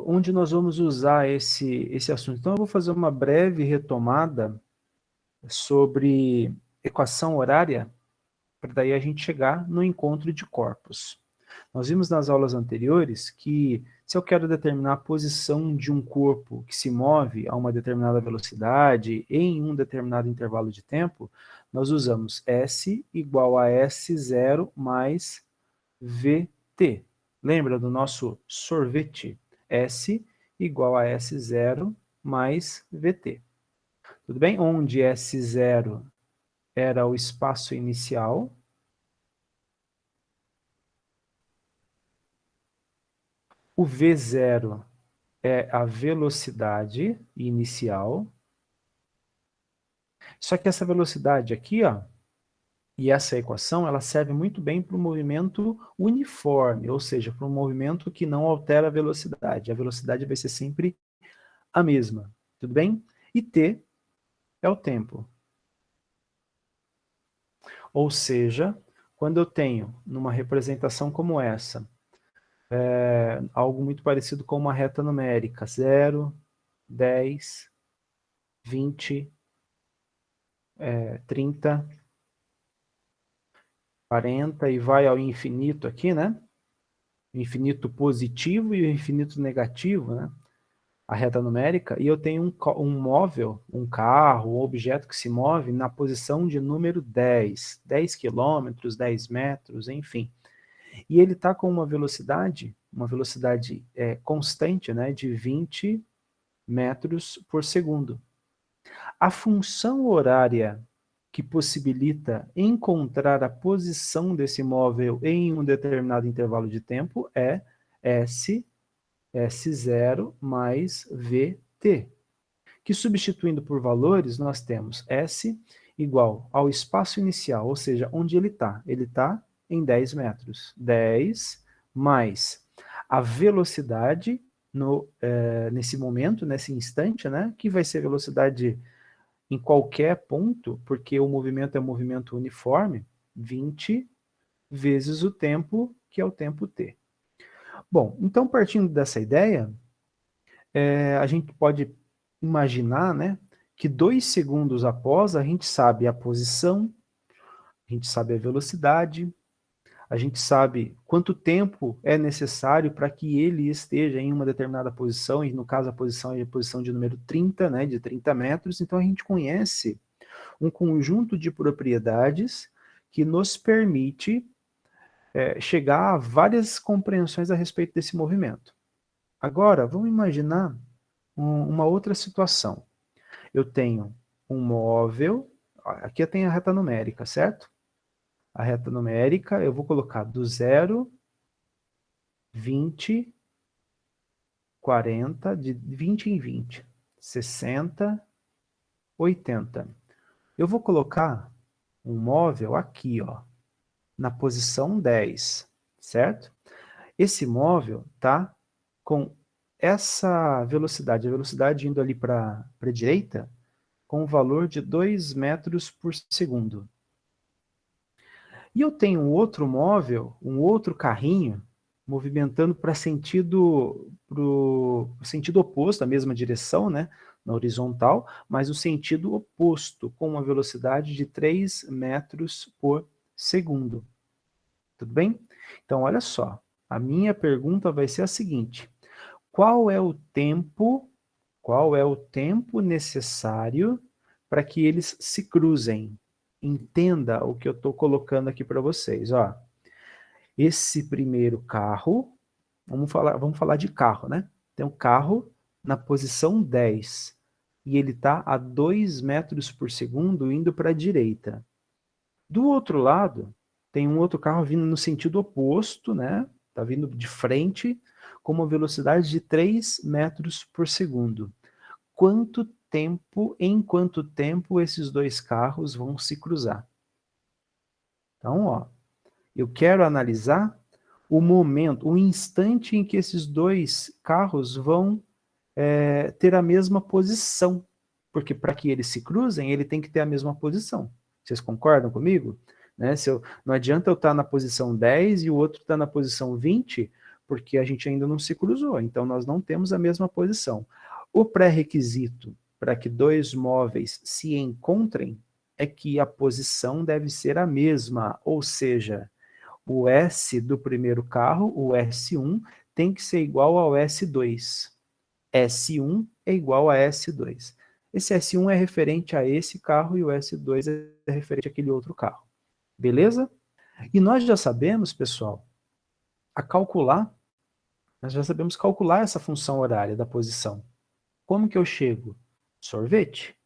onde nós vamos usar esse assunto? Então, eu vou fazer uma breve retomada sobre equação horária, para daí a gente chegar no encontro de corpos. Nós vimos nas aulas anteriores que, se eu quero determinar a posição de um corpo que se move a uma determinada velocidade em um determinado intervalo de tempo, nós usamos S igual a S0 mais VT. Lembra do nosso sorvete? S igual a S0 mais VT. Tudo bem? Onde S0 era o espaço inicial, o V0 é a velocidade inicial. Só que essa velocidade aqui, ó, e essa equação, ela serve muito bem para o movimento uniforme, ou seja, para um movimento que não altera a velocidade. A velocidade vai ser sempre a mesma, tudo bem? E t é o tempo. Ou seja, quando eu tenho, numa representação como essa, algo muito parecido com uma reta numérica, 0, 10, 20, 30, 40 e vai ao infinito aqui, né? O infinito positivo e o infinito negativo, né? A reta numérica, e eu tenho um móvel, um carro, um objeto que se move na posição de número 10, 10 quilômetros, 10 metros, enfim. E ele está com uma velocidade constante, né, de 20 metros por segundo. A função horária que possibilita encontrar a posição desse móvel em um determinado intervalo de tempo é S0 mais VT, que substituindo por valores, nós temos S igual ao espaço inicial, ou seja, onde ele está. Ele está em 10 metros. 10 mais a velocidade nesse momento, nesse instante, né, que vai ser velocidade em qualquer ponto, porque o movimento é um movimento uniforme, 20 vezes o tempo, que é o tempo t. Bom, então partindo dessa ideia, a gente pode imaginar, né, que 2 segundos após a gente sabe a posição, a gente sabe a velocidade, a gente sabe quanto tempo é necessário para que ele esteja em uma determinada posição, e no caso a posição é a posição de número 30, né, de 30 metros, então a gente conhece um conjunto de propriedades que nos permite chegar a várias compreensões a respeito desse movimento. Agora, vamos imaginar uma outra situação. Eu tenho um móvel, aqui eu tenho a reta numérica, certo? A reta numérica, eu vou colocar do 0, 20, 40, de 20 em 20, 60, 80. Eu vou colocar um móvel aqui, ó, na posição 10, certo? Esse móvel tá com essa velocidade, a velocidade indo ali para a direita, com o valor de 2 metros por segundo. E eu tenho um outro móvel, um outro carrinho, movimentando para pro sentido oposto, a mesma direção, né, na horizontal, mas o sentido oposto, com uma velocidade de 3 metros por segundo. Tudo bem? Então, olha só, a minha pergunta vai ser a seguinte: qual é o tempo necessário para que eles se cruzem? Entenda o que eu estou colocando aqui para vocês. Ó. Esse primeiro carro, vamos falar de carro, né? Tem um carro na posição 10 e ele está a 2 metros por segundo indo para a direita. Do outro lado, tem um outro carro vindo no sentido oposto, né? Está vindo de frente, com uma velocidade de 3 metros por segundo. Em quanto tempo esses dois carros vão se cruzar? Então, ó, eu quero analisar o momento, o instante em que esses dois carros vão ter a mesma posição. Porque para que eles se cruzem, ele tem que ter a mesma posição. Vocês concordam comigo? Né? Não adianta eu estar na posição 10 e o outro estar na posição 20, porque a gente ainda não se cruzou, então nós não temos a mesma posição. O pré-requisito para que dois móveis se encontrem é que a posição deve ser a mesma, ou seja, o S do primeiro carro, o S1, tem que ser igual ao S2. S1 é igual a S2. Esse S1 é referente a esse carro e o S2 é referente àquele outro carro. Beleza? E nós já sabemos, pessoal, nós já sabemos calcular essa função horária da posição. Como que eu chego? Sorvete.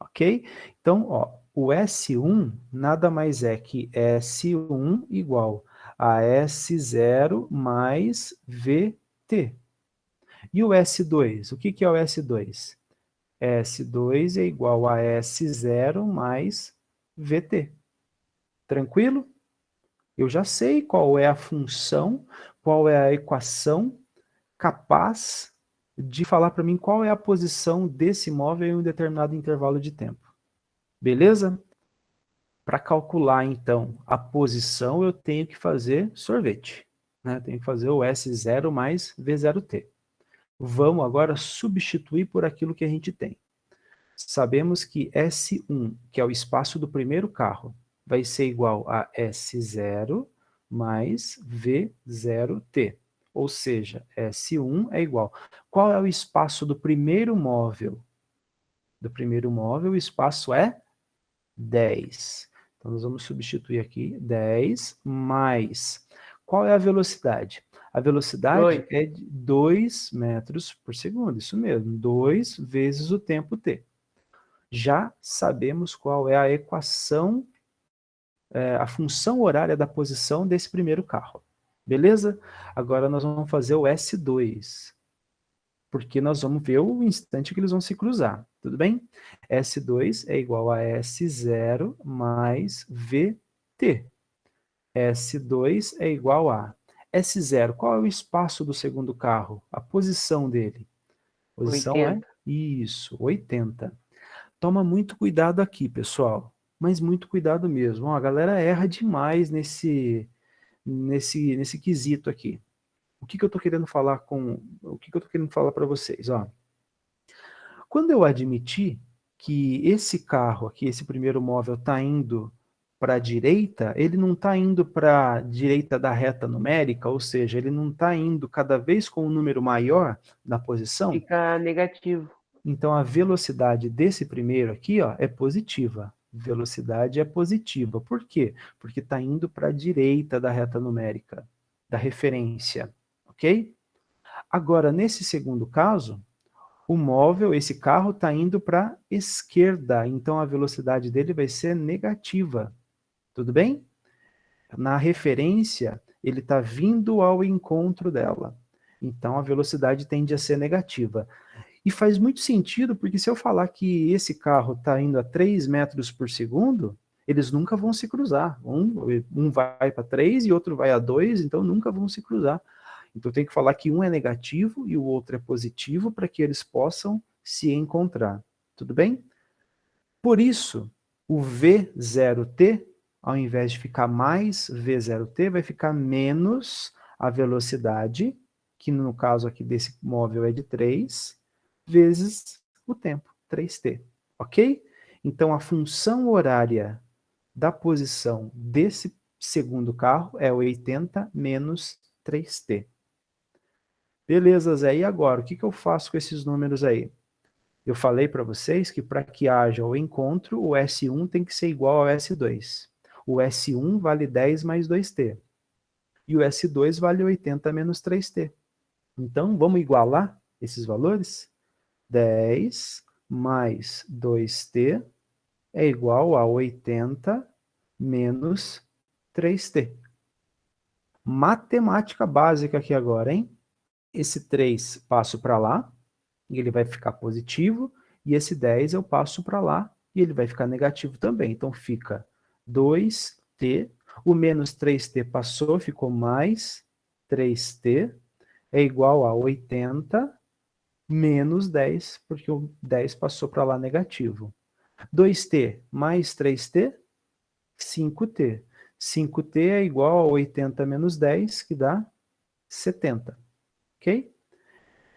Ok? Então, ó, o S1 nada mais é que S1 igual a S0 mais VT. E o S2? O que que é o S2? S2 é igual a S0 mais VT. Tranquilo? Eu já sei qual é a função, qual é a equação capaz de falar para mim qual é a posição desse móvel em um determinado intervalo de tempo. Beleza? Para calcular, então, a posição, eu tenho que fazer sorvete. Né? Tenho que fazer o S0 mais V0T. Vamos agora substituir por aquilo que a gente tem. Sabemos que S1, que é o espaço do primeiro carro, vai ser igual a S0 mais V0T. Ou seja, S1 é igual. Qual é o espaço do primeiro móvel? Do primeiro móvel, o espaço é 10. Então, nós vamos substituir aqui 10 mais. Qual é a velocidade? A velocidade é de 2 metros por segundo, isso mesmo, 2 vezes o tempo t. Já sabemos qual é a equação, a função horária da posição desse primeiro carro. Beleza? Agora nós vamos fazer o S2, porque nós vamos ver o instante que eles vão se cruzar, tudo bem? S2 é igual a S0 mais VT. S2 é igual a S0. Qual é o espaço do segundo carro? A posição dele. A posição 80. é isso, 80. Toma muito cuidado aqui, pessoal. Mas muito cuidado mesmo. Ó, a galera erra demais nesse quesito aqui. O que eu estou querendo falar para vocês? Ó, quando eu admitir que esse carro aqui, esse primeiro móvel, está indo para a direita, ele não está indo para a direita da reta numérica, ou seja, ele não está indo cada vez com um número maior na posição. Fica negativo. Então, a velocidade desse primeiro aqui, ó, é positiva. Velocidade é positiva. Por quê? Porque está indo para a direita da reta numérica, da referência. Ok? Agora, nesse segundo caso, o móvel, esse carro, está indo para a esquerda. Então, a velocidade dele vai ser negativa. Tudo bem? Na referência, ele está vindo ao encontro dela. Então, a velocidade tende a ser negativa. E faz muito sentido, porque se eu falar que esse carro está indo a 3 metros por segundo, eles nunca vão se cruzar. Um vai para 3 e outro vai a 2, então nunca vão se cruzar. Então eu tenho que falar que um é negativo e o outro é positivo para que eles possam se encontrar. Tudo bem? Por isso, o V0T, ao invés de ficar mais V0T, vai ficar menos a velocidade, que no caso aqui desse móvel é de 3, vezes o tempo, 3t, ok? Então, a função horária da posição desse segundo carro é 80 menos 3t. Beleza, Zé, e agora? O que eu faço com esses números aí? Eu falei para vocês que para que haja o encontro, o S1 tem que ser igual ao S2. O S1 vale 10 mais 2t. E o S2 vale 80 menos 3t. Então, vamos igualar esses valores? 10 mais 2t é igual a 80 menos 3t. Matemática básica aqui agora, hein? Esse 3 passo para lá, e ele vai ficar positivo, e esse 10 eu passo para lá, e ele vai ficar negativo também. Então fica 2t, o menos 3t passou, ficou mais 3t, é igual a 80 menos 10, porque o 10 passou para lá negativo. 2t mais 3t, 5t. 5t é igual a 80 menos 10, que dá 70, ok?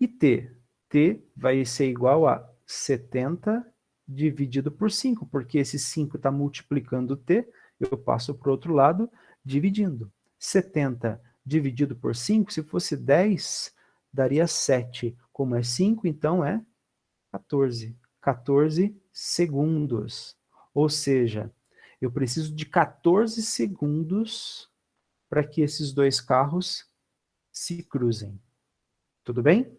E t? T vai ser igual a 70 dividido por 5, porque esse 5 está multiplicando t, eu passo para o outro lado dividindo. 70 dividido por 5, se fosse 10, daria 7. Como é 5, então é 14. 14 segundos. Ou seja, eu preciso de 14 segundos para que esses dois carros se cruzem. Tudo bem?